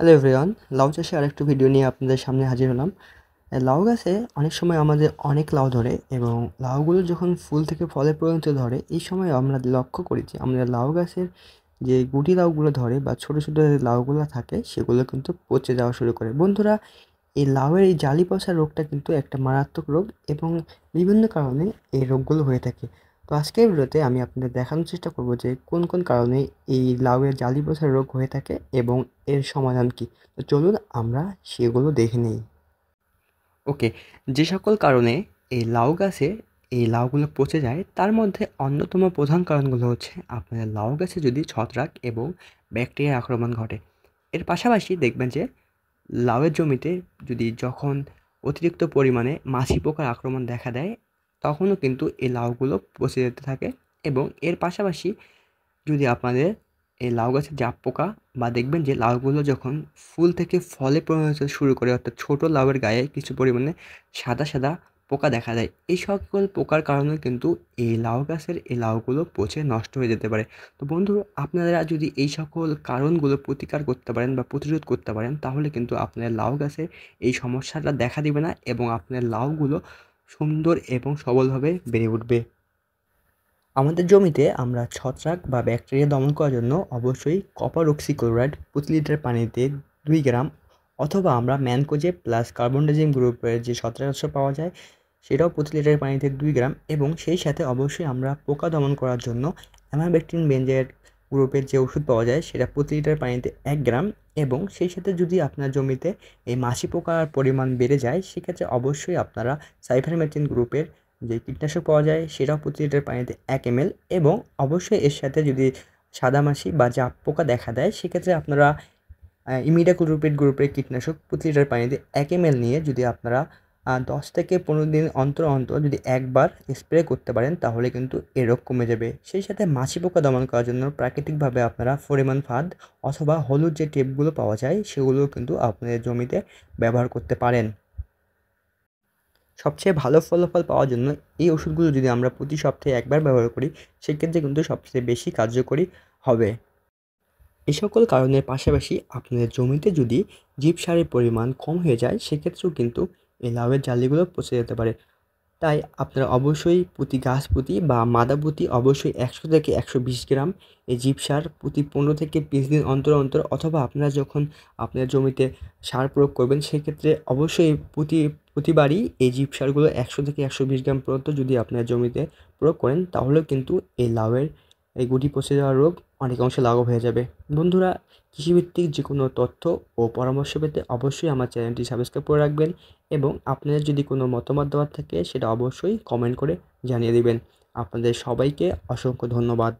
Hello everyone, লাউ চাষে আরেকটু ভিডিও নিয়ে আপনাদের সামনে হাজির হলাম। লাউ গাছে অনেক সময় আমাদের অনেক লাউ ধরে এবং লাউগুলো যখন ফুল থেকে ফলে পর্যন্ত ধরে, এই সময় আমরা লক্ষ্য করি যে আমরা লাউ গাছের যে গুটি লাউগুলো ধরে বা ছোটো ছোটো লাউগুলো থাকে সেগুলো কিন্তু পচে যাওয়া শুরু করে। বন্ধুরা, এই লাউয়ের এই জালি পচা রোগটা কিন্তু একটা মারাত্মক রোগ এবং বিভিন্ন কারণে এই রোগগুলো হয়ে থাকে। তো আজকের ভিডিওতে আমি আপনাদের দেখানোর চেষ্টা করব যে কোন কোন কারণে এই লাউয়ের জালি পচা রোগ হয়ে থাকে এবং এর সমাধান কী। তো চলুন আমরা সেগুলো দেখে নিই। ওকে, যে সকল কারণে এই লাউ গাছে এই লাউগুলো পচে যায় তার মধ্যে অন্যতম প্রধান কারণগুলো হচ্ছে আপনার লাউ গাছে যদি ছত্রাক এবং ব্যাকটেরিয়া আক্রমণ ঘটে। এর পাশাপাশি দেখবেন যে লাউয়ের জমিতে যদি যখন অতিরিক্ত পরিমাণে মাছি পোকার আক্রমণ দেখা দেয়, তখনও কিন্তু এই লাউগুলো পচে যেতে থাকে। এবং এর পাশাপাশি যদি আপনাদের এই লাউ গাছের জাপ পোকা বা দেখবেন যে লাউগুলো যখন ফুল থেকে ফলে পরিণত হতে শুরু করে, অর্থাৎ ছোটো লাউয়ের গায়ে কিছু পরিমাণে সাদা সাদা পোকা দেখা দেয়, এই সকল পোকার কারণেও কিন্তু এই লাউ গাছের এই লাউগুলো পচে নষ্ট হয়ে যেতে পারে। তো বন্ধু, আপনারা যদি এই সকল কারণগুলো প্রতিকার করতে পারেন বা প্রতিরোধ করতে পারেন, তাহলে কিন্তু আপনার লাউ গাছে এই সমস্যাটা দেখা দিবে না এবং আপনার লাউগুলো সুন্দর এবং সবলভাবে বেড়ে উঠবে। আমাদের জমিতে আমরা ছত্রাক বা ব্যাকটেরিয়া দমন করার জন্য অবশ্যই কপার অক্সিক্লোরাইড প্রতি লিটার পানিতে 2 গ্রাম, অথবা আমরা ম্যানকোজেব প্লাস কার্বনডাজিম গ্রুপের যে ছত্রাকনাশক পাওয়া যায় সেটাও প্রতি লিটার পানিতে 2 গ্রাম, এবং সেই সাথে অবশ্যই আমরা পোকা দমন করার জন্য অ্যামাবেক্টিন বেঞ্জয়েড গ্রুপের যে ওষুধ পাওয়া যায় সেটা প্রতি লিটার পানিতে 1 গ্রাম। এবং সেই সাথে যদি আপনার জমিতে এই মাছি পোকার পরিমাণ বেড়ে যায়, সেক্ষেত্রে অবশ্যই আপনারা সাইফারমেথ্রিন গ্রুপের যে কীটনাশক পাওয়া যায় সেটাও প্রতি লিটার পানিতে 1 ml। এবং অবশ্যই এর সাথে যদি সাদামাছি বা জাপ পোকা দেখা দেয়, সেক্ষেত্রে আপনারা ইমিডাক্লোপিড গ্রুপের কীটনাশক প্রতি লিটার পানিতে 1 ml নিয়ে যদি আপনারা 10 থেকে 15 দিন অন্তর অন্তর যদি একবার স্প্রে করতে পারেন, তাহলে কিন্তু এ রোগ কমে যাবে। সেই সাথে মাছি পোকা দমন করার জন্য প্রাকৃতিকভাবে আপনারা ফেরোমন ফাঁদ অথবা হলুদ যে টেপগুলো পাওয়া যায় সেগুলোও কিন্তু আপনাদের জমিতে ব্যবহার করতে পারেন। সবচেয়ে ভালো ফলাফল পাওয়ার জন্য এই ওষুধগুলো যদি আমরা প্রতি সপ্তাহে একবার ব্যবহার করি, সেক্ষেত্রে কিন্তু সবচেয়ে বেশি কার্যকরী হবে। এই সকল কারণের পাশাপাশি আপনাদের জমিতে যদি জীবসারের পরিমাণ কম হয়ে যায়, সেক্ষেত্রেও কিন্তু এই লাউয়ের জালিগুলো পচে যেতে পারে। তাই আপনারা অবশ্যই প্রতি গাছ প্রতি বা মাদা প্রতি অবশ্যই 100 থেকে 120 গ্রাম এই জীবসার প্রতি 15 থেকে 20 দিন অন্তর অন্তর, অথবা আপনারা যখন আপনার জমিতে সার প্রয়োগ করবেন, সেক্ষেত্রে অবশ্যই প্রতিবারই এই জীবসারগুলো 100 থেকে 120 গ্রাম পর্যন্ত যদি আপনার জমিতে প্রয়োগ করেন, তাহলেও কিন্তু এই লাউয়ের এই গুটি পচে যাওয়ার রোগ অনেকাংশে লাঘব হয়ে যাবে। বন্ধুরা, কৃষিভিত্তিক যে কোনো তথ্য ও পরামর্শ পেতে অবশ্যই আমার চ্যানেলটি সাবস্ক্রাইব করে রাখবেন, এবং আপনাদের যদি কোনো মতামত দেওয়ার থাকে সেটা অবশ্যই কমেন্ট করে জানিয়ে দিবেন। আপনাদের সবাইকে অসংখ্য ধন্যবাদ।